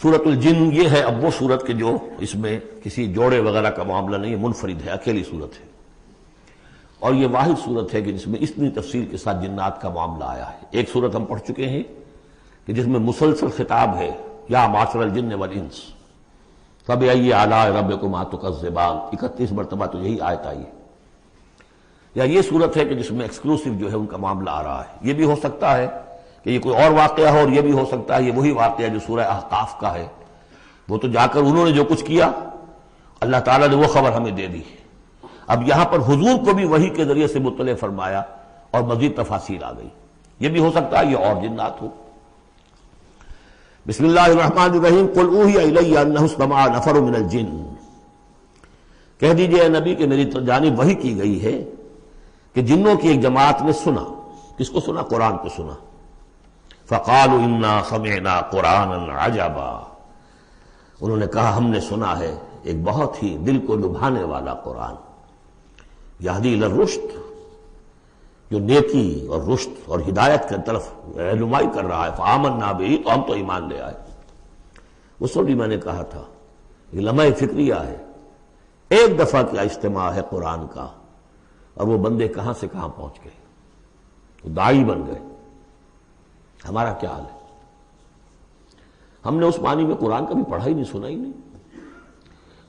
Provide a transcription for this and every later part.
سورۃ الجن یہ ہے اب وہ سورت کہ جو اس میں کسی جوڑے وغیرہ کا معاملہ نہیں ہے، منفرد ہے، اکیلی سورت ہے، اور یہ واحد سورت ہے کہ جس میں اتنی تفصیل کے ساتھ جنات کا معاملہ آیا ہے۔ ایک سورت ہم پڑھ چکے ہیں کہ جس میں مسلسل خطاب ہے، یا معاشر الجن والانس فبأي آلاء ربكما تكذبان، 31 مرتبہ تو یہی آیت آئی ہے۔ یا یہ صورت ہے کہ جس میں ایکسکلوسیو جو ہے ان کا معاملہ آ رہا ہے۔ یہ بھی ہو سکتا ہے کہ یہ کوئی اور واقعہ ہو، اور یہ بھی ہو سکتا ہے یہ وہی واقعہ جو سورہ احقاف کا ہے، وہ تو جا کر انہوں نے جو کچھ کیا اللہ تعالیٰ نے وہ خبر ہمیں دے دی۔ اب یہاں پر حضور کو بھی وحی کے ذریعے سے مطلع فرمایا اور مزید تفاصیل آ گئی۔ یہ بھی ہو سکتا ہے یہ اور جنات ہو۔ بسم اللہ الرحمن الرحیم قل اوحی الی انہ استمع نفر من الجن، کہہ دیجئے اے نبی کہ میری جانب وحی کی گئی ہے کہ جنوں کی ایک جماعت نے سنا۔ کس کو سنا؟ قرآن کو سنا۔ فقالوا انا سمعنا قرآنا عجبا، انہوں نے کہا ہم نے سنا ہے ایک بہت ہی دل کو لبھانے والا قرآن، یہدی الی الرشد، جو نیکی اور رشد اور ہدایت کی طرف رہنمائی کر رہا ہے۔ فآمنا بہ، تو ہم تو ایمان لے آئے۔ اس وقت بھی میں نے کہا تھا یہ لمحہ فکریہ ہے، ایک دفعہ کیا اجتماع ہے قرآن کا، اور وہ بندے کہاں سے کہاں پہنچ گئے، وہ داعی بن گئے۔ ہمارا کیا حال ہے؟ ہم نے اس معنی میں قرآن کبھی پڑھا ہی نہیں، سنا ہی نہیں۔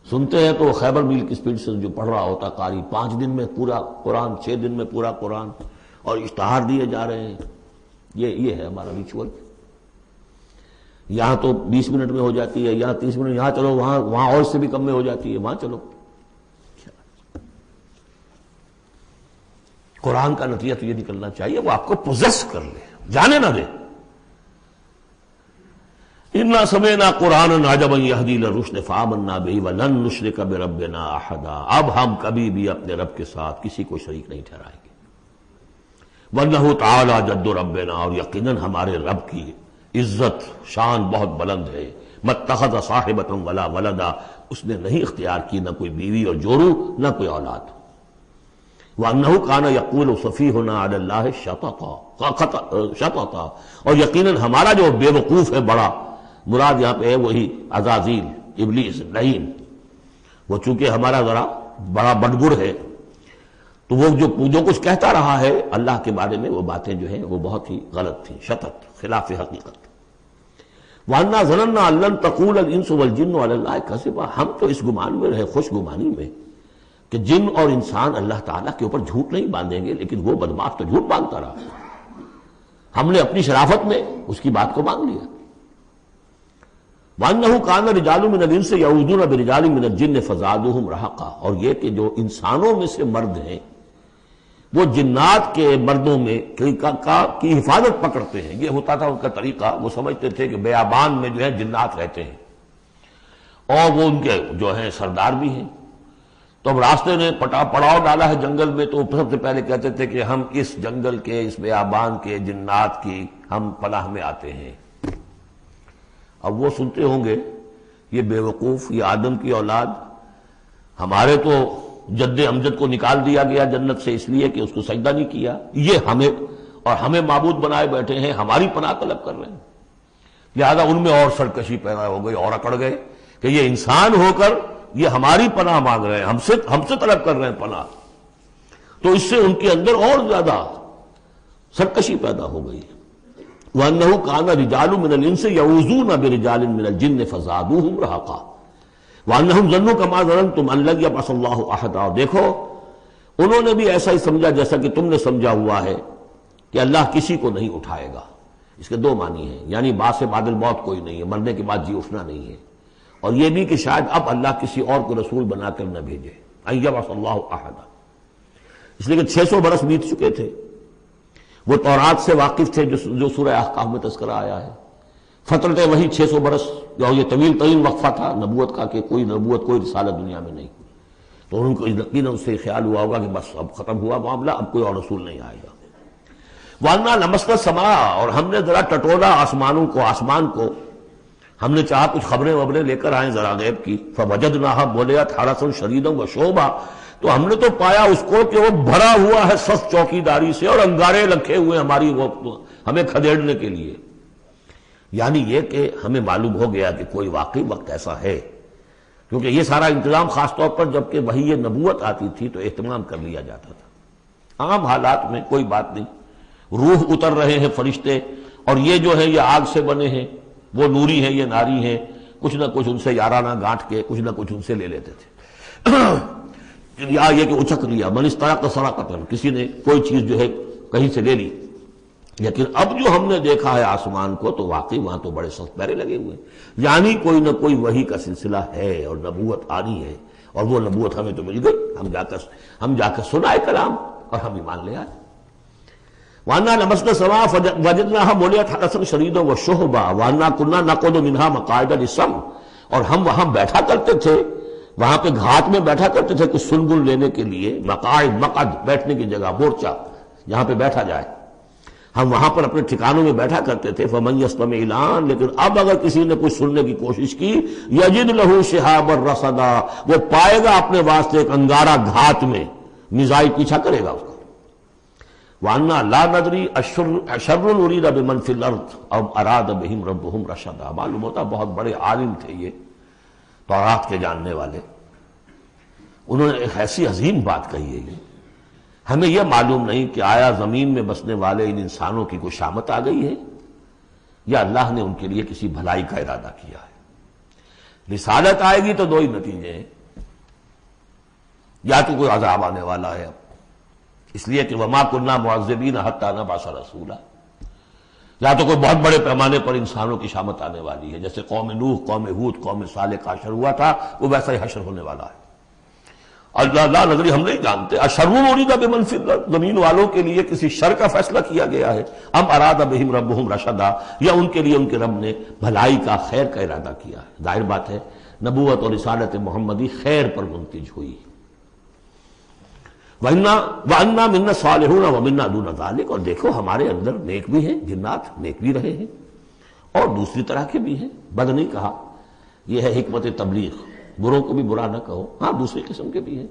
سنتے ہیں تو خیبر میل کی سپیڈ سے جو پڑھ رہا ہوتا قاری، 5 دن میں پورا قرآن، 6 دن میں پورا قرآن، اور اشتہار دیے جا رہے ہیں۔ یہ ہے ہمارا ریچول۔ یہاں تو 20 منٹ میں ہو جاتی ہے، یہاں 30 منٹ، یہاں چلو وہاں اور سے بھی کم میں ہو جاتی ہے، وہاں چلو۔ قرآن کا نتیجہ تو یہ نکلنا چاہیے وہ آپ کو پوزیس کر لے، جانے نہ دے۔ انا سمعنا قرآنا عجبا یہدی الی الرشد فآمنا بہ ولن نشرک بربنا احدا، اب ہم کبھی بھی اپنے رب کے ساتھ کسی کو شریک نہیں ٹھہرائیں گے۔ وانہ تعالی جد ربنا، اور یقیناً ہمارے رب کی عزت شان بہت بلند ہے۔ متخذ صاحبۃ ولا ولدا، اس نے نہیں اختیار کی نہ کوئی بیوی اور جوڑو نہ کوئی اولاد۔ وانہ کان یقول سفیہنا علی اللہ شططا، اور یقیناً ہمارا جو بے وقوف ہے بڑا، مراد یہاں پہ ہے وہی عزازیل، ابلیس، لعین، وہ چونکہ ہمارا ذرا بڑا بڑگڑ ہے، تو وہ جو کچھ کہتا رہا ہے اللہ کے بارے میں، وہ باتیں جو ہیں وہ بہت ہی غلط تھیں، شطط، خلاف حقیقت۔ وَأَنَّا ظَنَنَّا أَن لَّن تَقُولَ الْإِنسُ وَالْجِنُّ عَلَى اللَّهِ كَذِبًا، ہم تو اس گمان میں رہے، خوش گمانی میں، کہ جن اور انسان اللہ تعالیٰ کے اوپر جھوٹ نہیں باندھیں گے، لیکن وہ بدماش تو جھوٹ باندھتا رہا۔ ہم نے اپنی شرافت میں اس کی بات کو مان لیا۔ وَأَنَّهُ كَانَ رِجَالٌ مِّنَ الْإِنسِ يَعُوذُونَ بِرِجَالٍ مِّنَ الْجِنِّ فَزَادُوهُمْ رَهَقًا، اور یہ کہ جو انسانوں میں سے مرد ہیں وہ جنات کے مردوں میں کی حفاظت پکڑتے ہیں۔ یہ ہوتا تھا ان کا طریقہ، وہ سمجھتے تھے کہ بیابان میں جو ہے جنات رہتے ہیں اور وہ ان کے جو ہیں سردار بھی ہیں، تو اب راستے نے پڑاؤ ڈالا ہے جنگل میں، تو سب سے پہلے کہتے تھے کہ ہم اس جنگل کے، اس بیابان کے جنات کی ہم پناہ میں آتے ہیں۔ اب وہ سنتے ہوں گے یہ بے وقوف، یہ آدم کی اولاد، ہمارے تو جد امجد کو نکال دیا گیا جنت سے اس لیے کہ اس کو سجدہ نہیں کیا، یہ ہمیں معبود بنائے بیٹھے ہیں، ہماری پناہ طلب کر رہے ہیں۔ لہذا ان میں اور سرکشی پیدا ہو گئی، اور اکڑ گئے کہ یہ انسان ہو کر یہ ہماری پناہ مانگ رہے ہیں، ہم سے طلب کر رہے ہیں پناہ، تو اس سے ان کے اندر اور زیادہ سرکشی پیدا ہو گئی۔ وَأَنَّهُ كَانَ رِجَالٌ مِّنَ الْإِنسِ يَعُوذُونَ بِرِجَالٍ مِّنَ الْجِنِّ فَزَادُوهُمْ رَهَقًا وَأَنَّهُمْ ظَنُّوا كَمَا ظَنَنتُمْ أَن لَّن يَبْعَثَ اللَّهُ أَحَدًا، اور دیکھو انہوں نے بھی ایسا ہی سمجھا جیسا کہ تم نے سمجھا ہوا ہے کہ اللہ کسی کو نہیں اٹھائے گا۔ اس کے 2 معنی ہیں، یعنی بعد سے بعد الموت کوئی نہیں ہے، مرنے کے بعد جی اٹھنا نہیں ہے، اور یہ بھی کہ شاید اب اللہ کسی اور کو رسول بنا کر نہ بھیجے، أن يبعث الله أحدا، اس لیے کہ 600 برس بیت چکے تھے، وہ تورات سے واقف تھے جو سورہ احقاف میں تذکرہ آیا ہے، فترت وہی 600 برس، اور یہ طویل ترین وقفہ تھا نبوت کا کہ کوئی نبوت کوئی رسالت دنیا میں نہیں، تو ان کو یقیناً اس سے خیال ہوا ہوگا کہ بس اب ختم ہوا معاملہ، اب کوئی اور رسول نہیں آئے گا۔ وَأَنَّا لَمَسْنَا السَّمَاءَ، اور ہم نے ذرا ٹٹولا آسمان کو، ہم نے چاہا کچھ خبریں لے کر آئیں ذرا غیب کی، فَوَجَدْنَاهَا مُلِئَتْ حَرَسًا شَدِيدًا وَشُوبًا، تو ہم نے تو پایا اس کو کہ وہ بھرا ہوا ہے سخت چوکیداری سے، اور انگارے رکھے ہوئے ہماری وہ ہمیں کھدیڑنے کے لیے۔ یعنی یہ کہ ہمیں معلوم ہو گیا کہ کوئی واقعی وقت ایسا ہے، کیونکہ یہ سارا انتظام خاص طور پر جب کہ وحی نبوت آتی تھی تو اہتمام کر لیا جاتا تھا۔ عام حالات میں کوئی بات نہیں، روح اتر رہے ہیں فرشتے، اور یہ جو ہے یہ آگ سے بنے ہیں، وہ نوری ہیں، یہ ناری ہیں، کچھ نہ کچھ ان سے یارانہ گانٹھ کے کچھ نہ کچھ ان سے لے لیتے تھے۔ یا یہ کہ اچک لیا، من استرق سرقۃ، کسی نے کوئی چیز جو ہے کہیں سے لے لی۔ لیکن اب جو ہم نے دیکھا ہے آسمان کو تو واقعی وہاں تو بڑے سخت پہرے لگے ہوئے ہیں، یعنی کوئی نہ کوئی وحی کا سلسلہ ہے اور نبوت آنی ہے، اور وہ نبوت ہمیں تو مل گئی، ہم جا کر سنائے کلام اور ہم ایمان لے آئے۔ وَأَنَّا لَمَسْنَا السَّمَاءَ فَوَجَدْنَاهَا مُلِئَتْ حَرَسًا شَدِيدًا وَشُهُبًا وَأَنَّا كُنَّا نَقْعُدُ مِنْهَا مَقَاعِدَ لِلسَّمْعِ، اور ہم وہاں بیٹھا کرتے تھے، وہاں پہ گھاٹ میں بیٹھا کرتے تھے کچھ سنگن لینے کے لیے، مقاعد، مقعد بیٹھنے کی جگہ، مورچہ جہاں پہ بیٹھا جائے، ہم وہاں پر اپنے ٹھکانوں میں بیٹھا کرتے تھے۔ فَمَن يَسْتَمِعِ الْآنَ، لیکن اب اگر کسی نے کچھ سننے کی کوشش کی، يَجِدْ لَهُ شِهَابًا رَصَدًا، وہ پائے گا اپنے واسطے ایک انگارہ گھات میں، میزائل پیچھا کرے گا اس کو۔ وَأَنَّا لَا نَدْرِي أَشَرٌّ أُرِيدَ بِمَنْ فِي الْأَرْضِ أَمْ أَرَادَ بِهِمْ رَبُّهُمْ رَشَدًا۔ معلوم ہوتا بہت بڑے عالم تھے یہ، تورات کے جاننے والے، انہوں نے ایک ایسی عظیم بات کہی ہے یہ، ہمیں یہ معلوم نہیں کہ آیا زمین میں بسنے والے ان انسانوں کی کوئی شامت آ گئی ہے یا اللہ نے ان کے لیے کسی بھلائی کا ارادہ کیا ہے۔ رسالت آئے گی تو دو ہی نتیجے ہیں، یا تو کوئی عذاب آنے والا ہے اب، اس لیے کہ وما كنا معذبین حتی نبعث رسولا، یا تو کوئی بہت بڑے پیمانے پر انسانوں کی شامت آنے والی ہے، جیسے قوم نوح، قوم ہود، قوم صالح کا حشر ہوا تھا، وہ ویسا ہی حشر ہونے والا ہے۔ اللہ لا نظری، ہم نہیں جانتے، اشر ارید بمن فی الارض، زمین والوں کے لیے کسی شر کا فیصلہ کیا گیا ہے، ام اراد بہم ربہم رشدا، یا ان کے لیے ان کے رب نے بھلائی کا، خیر کا ارادہ کیا ہے۔ ظاہر بات ہے نبوت اور رسالت محمدی خیر پر منتج ہوئی۔ وَأَنَّا مِنَّا الصَّالِحُونَ وَمِنَّا دُونَ ذَلِكَ، اور دیکھو ہمارے اندر نیک بھی ہیں، جنات نیک بھی رہے ہیں اور دوسری طرح کے بھی ہیں، بد نہیں کہا، یہ ہے حکمت تبلیغ، بروں کو بھی برا نہ کہو، ہاں دوسری قسم کے بھی ہیں،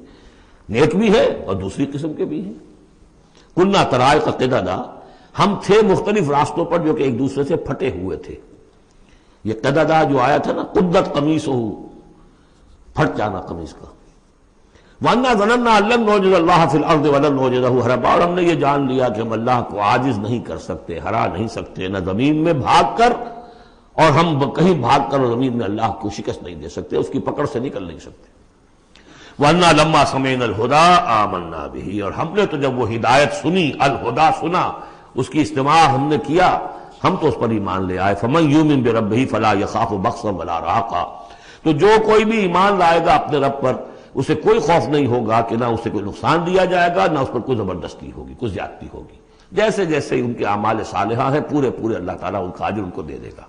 نیک بھی ہے اور دوسری قسم کے بھی ہیں۔ کُنَّا طَرَائِقَ قِدَدًا، ہم تھے مختلف راستوں پر جو کہ ایک دوسرے سے پھٹے ہوئے تھے۔ یہ قددا جو آیا تھا نا، قدت قمیصہ، پھٹ جانا قمیص کا۔ وَأَنَّا ظَنَنَّا أَن لَّن نُعْجِزَ اللَّهَ فِي الْأَرْضِ وَلَن نُعْجِزَهُ هَرَبًا، اور ہم نے یہ جان لیا کہ ہم اللہ کو عاجز نہیں کر سکتے، ہرا نہیں سکتے، نہ زمین میں بھاگ کر، اور ہم کہیں بھاگ کر اور زمین میں اللہ کو شکست نہیں دے سکتے، اس کی پکڑ سے نکل نہیں سکتے۔ وَأَنَّا لَمَّا سَمِعْنَا الْهُدَىٰ آمَنَّا بِهِ، اور ہم نے تو جب وہ ہدایت سنی، الہدا سنا، اس کی استماع ہم نے کیا، ہم تو اس پر ایمان لے آئے۔ فَمَن يُؤْمِن بِرَبِّهِ فَلَا يَخَافُ بَخْسًا وَلَا رَهَقًا، تو جو کوئی بھی ایمان لائے گا اپنے رب پر، اسے کوئی خوف نہیں ہوگا کہ نہ اسے کوئی نقصان دیا جائے گا، نہ اس پر کوئی زبردستی ہوگی، کوئی زیادتی ہوگی، جیسے جیسے ان کے اعمال صالحہ ہیں پورے پورے اللہ تعالیٰ ان کا اجر ان کو دے دے گا۔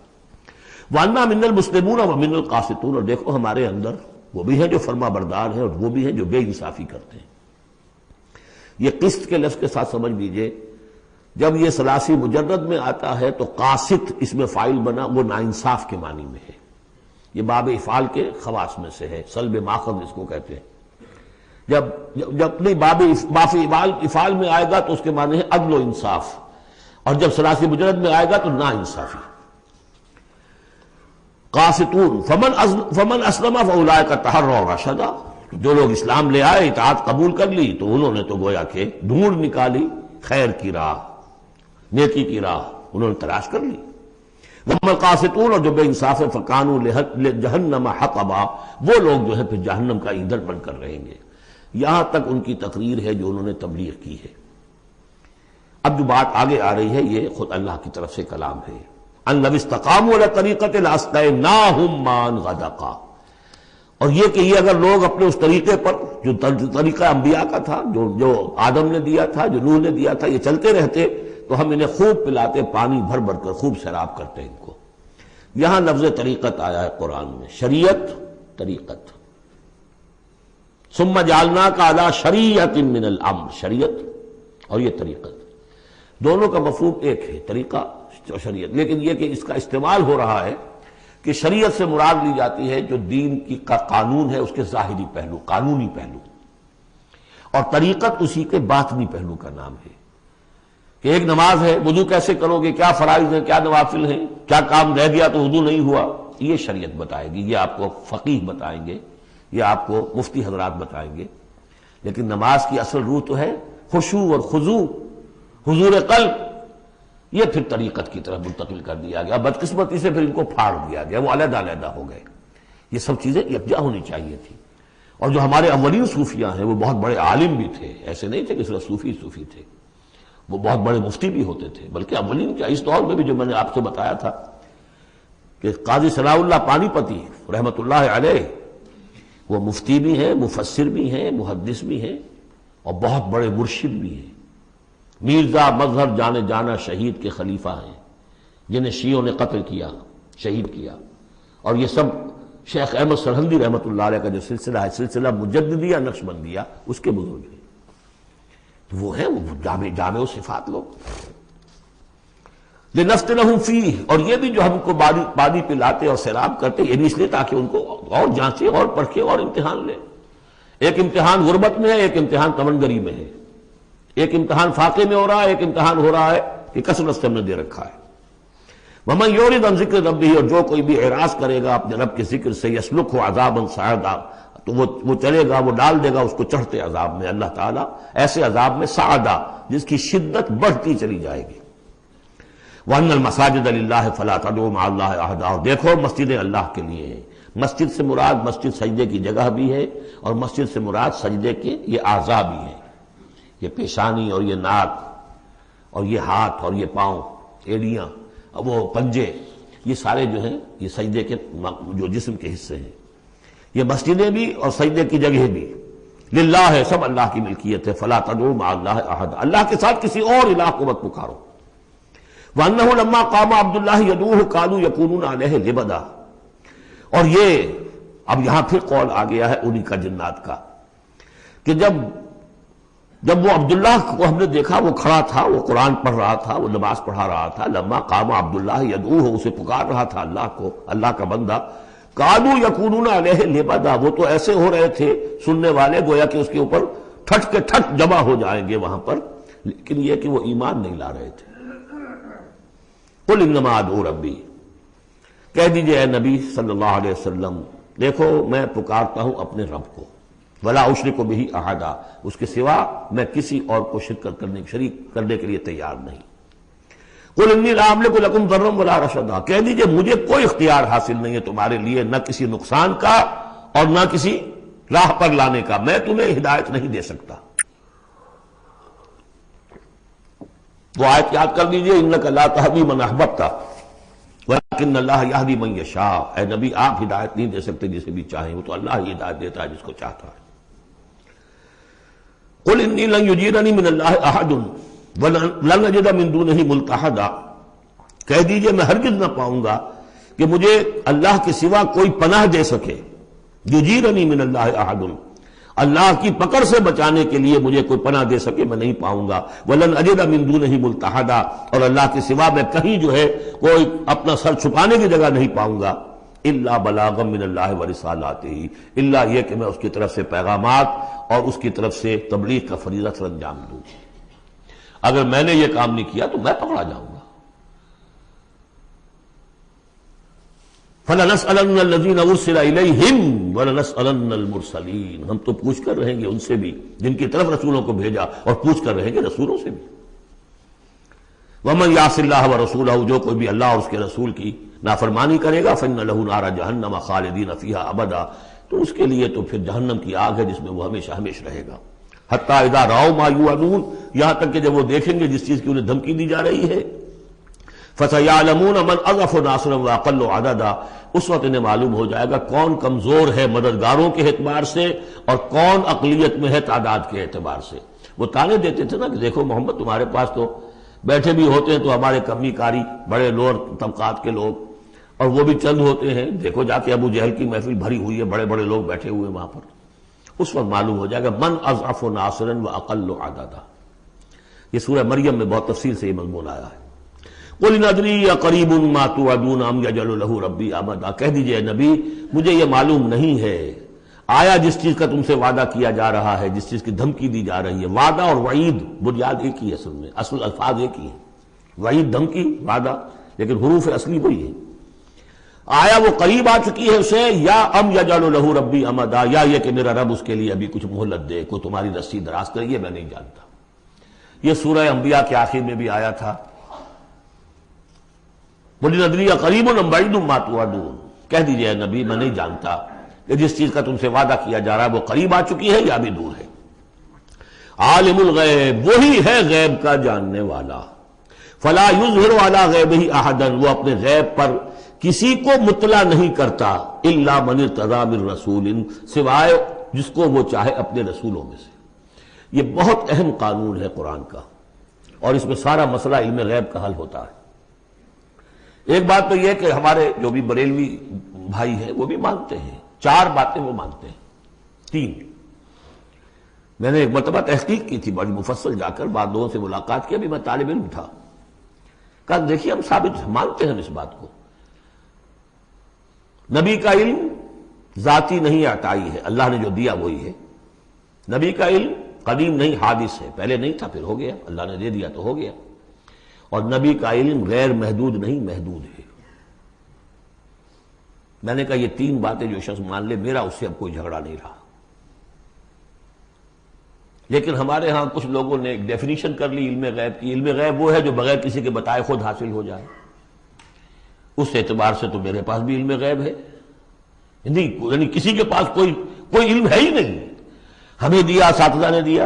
وَأَنَّا مِنَّا الْمُسْلِمُونَ وَمِنَّا الْقَاسِطُونَ، اور دیکھو ہمارے اندر وہ بھی ہیں جو فرما بردار ہیں اور وہ بھی ہیں جو بے انصافی کرتے ہیں۔ یہ قسط کے لفظ کے ساتھ سمجھ لیجئے، جب یہ ثلاثی مجرد میں آتا ہے تو قاسط اس میں فاعل بنا، وہ ناانصاف کے معنی میں ہے، یہ باب افعال کے خواص میں سے ہے، سلب ماخذ اس کو کہتے ہیں۔ جب نہیں باب افعال میں آئے گا تو اس کے معنی ہے عدل و انصاف، اور جب ثلاثی مجرد میں آئے گا تو نا انصافی۔ قاسطون فمن اسلم فاولئک تحروا رشدا، جو لوگ اسلام لے آئے، اطاعت قبول کر لی، تو انہوں نے تو گویا کہ ڈھونڈ نکالی خیر کی راہ، نیکی کی راہ انہوں نے تلاش کر لی۔ وَأَمَّا الْقَاسِطُونَ، اور جو بے انصاف ہے، فَكَانُوا لِجَهَنَّمَ حَطَبًا، وہ لوگ جو ہے پھر جہنم کا ایندھن بن کر رہیں گے۔ یہاں تک ان کی تقریر ہے جو انہوں نے تبلیغ کی ہے۔ اب جو بات آگے آ رہی ہے یہ خود اللہ کی طرف سے کلام ہے۔ أَن لَوِ اسْتَقَامُوا عَلَى الطَّرِيقَةِ لَأَسْقَيْنَاهُم مَّاءً غَدَقًا، اور یہ کہ یہ اگر لوگ اپنے اس طریقے پر جو طریقہ انبیاء کا تھا، جو آدم نے دیا تھا، جو نوح نے دیا تھا، یہ چلتے رہتے تو ہم انہیں خوب پلاتے، پانی بھر بھر کر خوب سیراب کرتے ان کو۔ یہاں لفظ طریقت آیا ہے قرآن میں، شریعت، طریقت۔ ثم جعلناک علی شریعۃ من الامر، شریعت اور یہ طریقت، دونوں کا مفہوم ایک ہے، طریقہ اور شریعت، لیکن یہ کہ اس کا استعمال ہو رہا ہے کہ شریعت سے مراد لی جاتی ہے جو دین کی کا قانون ہے، اس کے ظاہری پہلو، قانونی پہلو، اور طریقت اسی کے باطنی پہلو کا نام ہے۔ کہ ایک نماز ہے، وضو کیسے کرو گے، کیا فرائض ہیں، کیا نوافل ہیں، کیا کام رہ گیا تو وضو نہیں ہوا، یہ شریعت بتائے گی، یہ آپ کو فقیہ بتائیں گے، یہ آپ کو مفتی حضرات بتائیں گے۔ لیکن نماز کی اصل روح تو ہے خشوع اور خضوع، حضور قلب، یہ پھر طریقت کی طرف منتقل کر دیا گیا، بدقسمتی سے پھر ان کو پھاڑ دیا گیا، وہ علیحدہ علیحدہ ہو گئے۔ یہ سب چیزیں یکجا ہونی چاہیے تھی۔ اور جو ہمارے اولین صوفیاء ہیں وہ بہت بڑے عالم بھی تھے، ایسے نہیں تھے کہ صرف صوفی تھے، وہ بہت بڑے مفتی بھی ہوتے تھے، بلکہ اولین کیا اس دور میں بھی جو میں نے آپ سے بتایا تھا کہ قاضی ثناء اللہ پانی پتی رحمۃ اللہ علیہ، وہ مفتی بھی ہیں، مفسر بھی ہیں، محدث بھی ہیں، اور بہت بڑے مرشد بھی ہیں۔ میرزا مظہر جانے جانا شہید کے خلیفہ ہیں، جنہیں شیعوں نے قتل کیا، شہید کیا، اور یہ سب شیخ احمد سرہندی رحمۃ اللہ علیہ کا جو سلسلہ ہے، سلسلہ مجددیہ نقشبندیہ، اس کے بزرگ ہیں۔ وہ ہیں وہ جامع صفات لوگ۔ لنفتنہم فیہ، اور یہ بھی جو ہم کو پانی پلاتے اور سیراب کرتے، یہ بھی اس لیے تاکہ ان کو اور جانچے اور پرکھے اور امتحان لیں۔ ایک امتحان غربت میں ہے، ایک امتحان تمنگری میں ہے، ایک امتحان فاقے میں ہو رہا ہے، ایک امتحان ہو رہا ہے کہ کثرت سے ہم نے دے رکھا ہے۔ وَمَن يُعْرِضْ عَن ذِكْرِ رَبِّهِ، اور جو کوئی بھی اعراض کرے گا اپنے رب کے ذکر سے، يَسْلُكْهُ عَذَابًا صَعَدًا، تو وہ چلے گا، وہ ڈال دے گا اس کو چڑھتے عذاب میں، اللہ تعالیٰ ایسے عذاب میں صعدا، جس کی شدت بڑھتی چلی جائے گی۔ وَأَنَّ الْمَسَاجِدَ لِلَّهِ فَلَا تَدْعُوا مَعَ اللَّهِ أَحَدًا، اور دیکھو مسجدیں اللہ کے لیے ہیں۔ مسجد سے مراد مسجد سجدے کی جگہ بھی ہے، اور مسجد سے مراد سجدے کے یہ اعضاء بھی ہیں، یہ پیشانی اور یہ ناک اور یہ ہاتھ اور یہ پاؤں، ایڑیاں، وہ پنجے، یہ سارے جو ہیں یہ سجدے کے جو جسم کے حصے ہیں۔ یہ مسجدیں بھی اور سجدے کی جگہ بھی للہ ہے، سب اللہ کی ملکیت ہے۔ فلا تدعوا مع اللہ احد، اللہ کے ساتھ کسی اور الہ کو مت پکارو۔ وانہ لما قام عبد اللہ یدعوہ قالوا یکونون علیہ لبدا، اور یہ اب یہاں پھر قول آ گیا ہے انہی کا جنات کا کہ جب وہ عبداللہ کو ہم نے دیکھا، وہ کھڑا تھا، وہ قرآن پڑھ رہا تھا، وہ نماز پڑھا رہا تھا، لما قام عبداللہ یدعوہ، اسے پکار رہا تھا اللہ کو، اللہ کا بندہ، قالوا یکونون علیہ لبدا، وہ تو ایسے ہو رہے تھے سننے والے گویا کہ اس کے اوپر ٹھٹ کے ٹھٹ جمع ہو جائیں گے وہاں پر، لیکن یہ کہ وہ ایمان نہیں لا رہے تھے۔ قل انما ادعو ربی، کہہ دیجئے اے نبی صلی اللہ علیہ وسلم، دیکھو میں پکارتا ہوں اپنے رب کو، ولا اشرک بہ احدا، اس کے سوا میں کسی اور کو شریک کرنے کے لیے تیار نہیں۔ قل انی لا املک لکم ضرا ولا رشدا، کہہ دیجئے مجھے کوئی اختیار حاصل نہیں ہے تمہارے لیے، نہ کسی نقصان کا اور نہ کسی راہ پر لانے کا، میں تمہیں ہدایت نہیں دے سکتا۔ وہ آیت یاد کر دیجئے، انک لا تہدی من احببت ولکن اللہ یہدی من یشاء، اے نبی آپ ہدایت نہیں دے سکتے جسے بھی چاہیں، وہ تو اللہ ہی ہدایت دیتا ہے جس کو چاہتا ہے۔ قل انی لن یجیرنی من اللہ احد ولن اجد من دونہ ملتحدا، کہہ دیجئے میں ہرگز نہ پاؤں گا کہ مجھے اللہ کے سوا کوئی پناہ دے سکے، یجیرنی من اللہ احد، اللہ کی پکڑ سے بچانے کے لیے مجھے کوئی پناہ دے سکے میں نہیں پاؤں گا، ولن اجد من دونہ ملتحدا، اور اللہ کے سوا میں کہیں جو ہے کوئی اپنا سر چھپانے کی جگہ نہیں پاؤں گا، الا بلاغا من اللہ ورسالاتہ، الا یہ کہ میں اس کی طرف سے پیغامات اور اس کی طرف سے تبلیغ کا فریضہ سر انجام دوں۔ اگر میں نے یہ کام نہیں کیا تو میں پکڑا جاؤں گا۔ فَلَنَسْأَلَنَّ الَّذِينَ أُرْسِلَ إِلَيْهِمْ وَلَنَسْأَلَنَّ الْمُرْسَلِينَ، ہم تو پوچھ کر رہیں گے ان سے بھی جن کی طرف رسولوں کو بھیجا، اور پوچھ کر رہیں گے رسولوں سے بھی۔ وَمَنْ يَعْصِ اللَّهَ وَرَسُولَهُ، جو کوئی بھی اللہ اور اس کے رسول کی نافرمانی کرے گا، فَإِنَّ لَهُ نَارَ جَهَنَّمَ خَالِدِينَ فِيهَا أَبَدًا، تو اس کے لیے تو پھر جہنم کی آگ ہے جس میں وہ ہمیشہ ہمیشہ رہے گا۔ حَتَّى إِذَا رَأَوْا مَا يُوعَدُونَ، یہاں تک کہ جب وہ دیکھیں گے جس چیز کی انہیں دھمکی دی جا رہی ہے، فَسَيَعْلَمُونَ مَنْ أَضْعَفُ نَاصِرًا وَأَقَلُّ عَدَدًا، اس وقت انہیں معلوم ہو جائے گا کون کمزور ہے مددگاروں کے اعتبار سے اور کون اقلیت میں ہے تعداد کے اعتبار سے۔ وہ تانے دیتے تھے نا کہ دیکھو محمد تمہارے پاس تو بیٹھے بھی ہوتے ہیں تو ہمارے کمی کاری بڑے لوور طبقات کے لوگ، اور وہ بھی چند ہوتے ہیں، دیکھو جا کے ابو جہل کی محفل بھری ہوئی ہے، بڑے بڑے لوگ بیٹھے ہوئے وہاں پر۔ اس وقت معلوم ہو جائے گا من اضعف ناصرا واقل عددا۔ یہ سورہ مریم میں بہت تفصیل سے یہ مضمون آیا ہے۔ قل ان ادری اقریب ما توعدون ام یجعل له ربی امدا، کہہ دیجئے نبی مجھے یہ معلوم نہیں ہے آیا جس چیز کا تم سے وعدہ کیا جا رہا ہے، جس چیز کی دھمکی دی جا رہی ہے، وعدہ اور وعید بنیاد ایک ہی ہے، اصل میں اصل الفاظ ایک ہی ہیں، وعید دھمکی، وعدہ لیکن حروف اصلی وہی ہے. آیا وہ قریب آ چکی ہے اسے، یا ام یجعل لہ ربی امدا، یا یہ کہ میرا رب اس کے لیے ابھی کچھ مہلت دے، کوئی تمہاری رسی دراز کرے، یہ میں نہیں جانتا. یہ سورہ انبیاء کے آخر میں بھی آیا تھا. قل ندری اقریب ام بعید ما توعدون، کہہ دیجئے نبی میں نہیں جانتا کہ جس چیز کا تم سے وعدہ کیا جا رہا ہے وہ قریب آ چکی ہے یا بھی دور ہے. عالم الغیب، وہی ہے غیب کا جاننے والا. فلا یظہر علی غیبہ احدا، وہ اپنے غیب پر کسی کو مطلع نہیں کرتا. الا من ارتضی من رسول، سوائے جس کو وہ چاہے اپنے رسولوں میں سے. یہ بہت اہم قانون ہے قرآن کا، اور اس میں سارا مسئلہ علم غیب کا حل ہوتا ہے. ایک بات تو یہ کہ ہمارے جو بھی بریلوی بھائی ہیں وہ بھی مانتے ہیں، 4 باتیں وہ مانتے ہیں. 3 میں نے ایک مرتبہ تحقیق کی تھی بڑی مفصل، جا کر بعد لوگوں سے ملاقات کی، ابھی میں طالب علم تھا. کہا دیکھیے ہم ثابت مانتے ہیں اس بات کو. نبی کا علم ذاتی نہیں عطائی ہے، اللہ نے جو دیا وہی ہے. نبی کا علم قدیم نہیں حادث ہے، پہلے نہیں تھا پھر ہو گیا، اللہ نے دے دیا تو ہو گیا. اور نبی کا علم غیر محدود نہیں محدود ہے. میں نے کہا یہ 3 باتیں جو شخص مان لے میرا اس سے اب کوئی جھگڑا نہیں رہا. لیکن ہمارے ہاں کچھ لوگوں نے ایک ڈیفینیشن کر لی علم غیب کی. علم غیب وہ ہے جو بغیر کسی کے بتائے خود حاصل ہو جائے. اس اعتبار سے تو میرے پاس بھی علم غیب ہے نہیں، یعنی کسی کے پاس کوئی علم ہے ہی نہیں. ہمیں دیا اساتذہ نے دیا،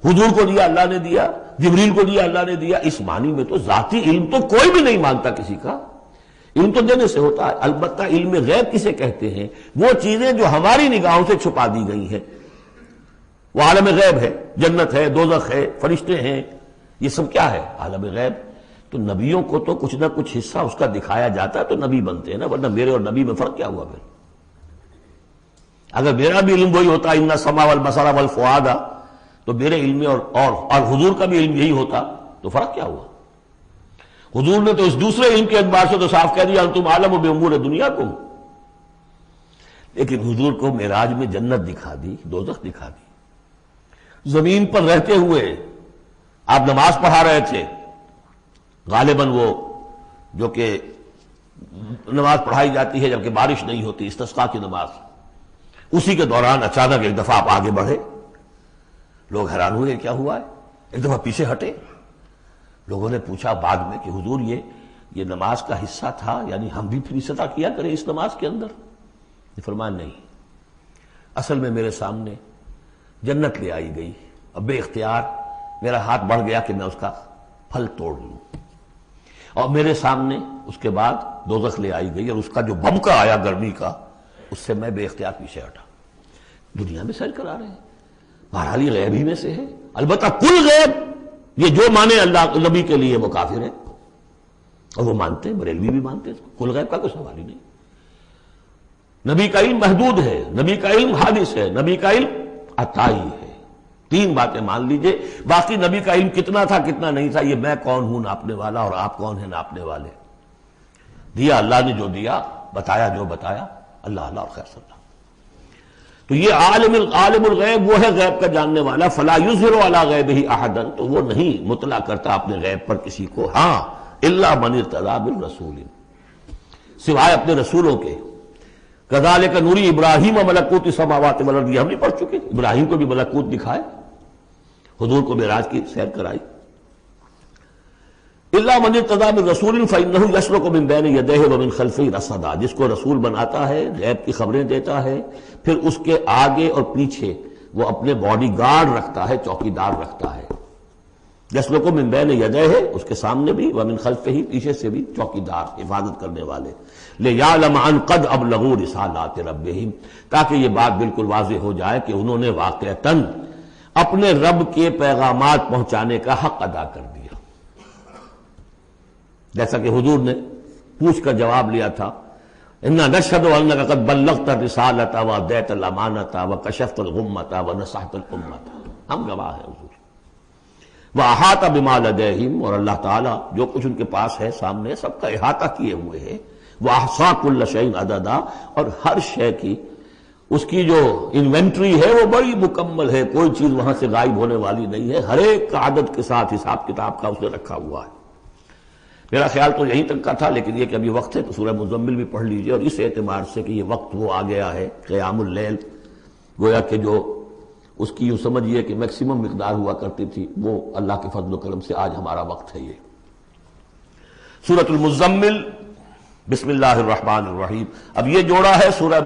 حضور کو دیا اللہ نے دیا، جبریل کو دیا اللہ نے دیا. اس معنی میں تو ذاتی علم تو کوئی بھی نہیں مانتا کسی کا. علم تو دینے سے ہوتا ہے. البتہ علم غیب کسے کہتے ہیں؟ وہ چیزیں جو ہماری نگاہوں سے چھپا دی گئی ہیں، وہ عالم غیب ہے. جنت ہے، دوزخ ہے، فرشتے ہیں، یہ سب کیا ہے؟ عالم غیب. تو نبیوں کو تو کچھ نہ کچھ حصہ اس کا دکھایا جاتا ہے تو نبی بنتے ہیں نا، ورنہ میرے اور نبی میں فرق کیا ہوا پھر؟ اگر میرا بھی علم وہی ہوتا ان السمع والبصر والفؤاد، تو میرے علم اور حضور کا بھی علم یہی ہوتا تو فرق کیا ہوا؟ حضور نے تو اس دوسرے علم کے اعتبار سے تو صاف کہہ دیا انتم عالم بامور دنیاکم. لیکن حضور کو معراج میں جنت دکھا دی، دوزخ دکھا دی. زمین پر رہتے ہوئے آپ نماز پڑھا رہے تھے، غالباً وہ جو کہ نماز پڑھائی جاتی ہے جبکہ بارش نہیں ہوتی، استسقاء کی نماز، اسی کے دوران اچانک ایک دفعہ آپ آگے بڑھے. لوگ حیران ہوئے کیا ہوا ہے، ایک دفعہ پیچھے ہٹے. لوگوں نے پوچھا بعد میں کہ حضور یہ نماز کا حصہ تھا، یعنی ہم بھی پھر استطاع کیا کریں اس نماز کے اندر؟ فرمایا نہیں، اصل میں میرے سامنے جنت لے آئی گئی، اب بے اختیار میرا ہاتھ بڑھ گیا کہ میں اس کا پھل توڑ لوں، اور میرے سامنے اس کے بعد دوزخ لے آئی گئی، اور اس کا جو بمکا آیا گرمی کا، اس سے میں بے اختیار پیچھے ہٹا. دنیا میں سیر کرا رہے ہیں. بہرحال یہ غیب ہی میں سے ہے. البتہ کل غیب، یہ جو مانے اللہ نبی کے لیے وہ کافر ہے، اور وہ مانتے ہیں، بریلوی بھی مانتے ہیں. کل غیب کا کوئی سوال ہی نہیں. نبی کا علم محدود ہے، نبی کا علم حادث ہے، نبی کا علم عطائی ہے. 3 باتیں مان لیجئے. باقی نبی کا علم کتنا تھا کتنا نہیں تھا، یہ میں کون ہوں ناپنے والا اور آپ کون ہیں ناپنے والے. دیا اللہ نے جو دیا، بتایا جو بتایا، اللہ اللہ اور خیر صلی اللہ. تو یہ عالم الغیب وہ ہے غیب کا جاننے والا. فلا یظہر علی غیبہ احدا، تو وہ نہیں مطلع کرتا اپنے غیب پر کسی کو. ہاں الا من ارتضی من رسول، سوائے اپنے رسولوں کے. کذالک نوری ابراہیم ملکوت السماوات والارض، ہم نہیں پڑھ چکے؟ ابراہیم کو بھی ملکوت دکھائے، حضور کو معراج کی سیر کرائی. الا من ارتضی من رسول فانہ یسلک من بین یدیہ ومن خلفہ رصدا، جس کو رسول بناتا ہے، غیب کی خبریں دیتا ہے، پھر اس کے آگے اور پیچھے وہ اپنے باڈی گارڈ رکھتا ہے، چوکیدار رکھتا ہے. یسلک من بین یدیہ، اس کے سامنے بھی، ومن خلفہ، پیچھے سے بھی چوکیدار، حفاظت کرنے والے. لیعلم ان قد ابلغوا رسالات ربہم، تاکہ یہ بات بالکل واضح ہو جائے کہ انہوں نے واقعتاً اپنے رب کے پیغامات پہنچانے کا حق ادا کر دیا. جیسا کہ حضور نے پوچھ کر جواب لیا تھا، انا نشہد انک قد بلغت الرسالۃ وادیت الامانۃ وکشفت الغمۃ ونصحت الامۃ، ہم گواہ ہیں حضور. واحاط بما لدیہم، اور اللہ تعالیٰ جو کچھ ان کے پاس ہے سامنے سب کا احاطہ کیے ہوئے ہے. واحصا کل شیء عددا، اور ہر شے کی اس کی جو انوینٹری ہے وہ بڑی مکمل ہے، کوئی چیز وہاں سے غائب ہونے والی نہیں ہے. ہر ایک کا عدد کے ساتھ حساب کتاب کا اس نے رکھا ہوا ہے. میرا خیال تو یہیں تک کا تھا، لیکن یہ کہ ابھی وقت ہے تو سورہ مزمل بھی پڑھ لیجئے، اور اس اعتبار سے کہ یہ وقت وہ آ گیا ہے قیام اللیل، گویا کہ جو اس کی یوں سمجھیے کہ میکسیمم مقدار ہوا کرتی تھی، وہ اللہ کے فضل و کرم سے آج ہمارا وقت ہے۔ یہ سورۃ المزمل، بسم اللہ الرحمن الرحیم۔ اب یہ جوڑا ہے سورہ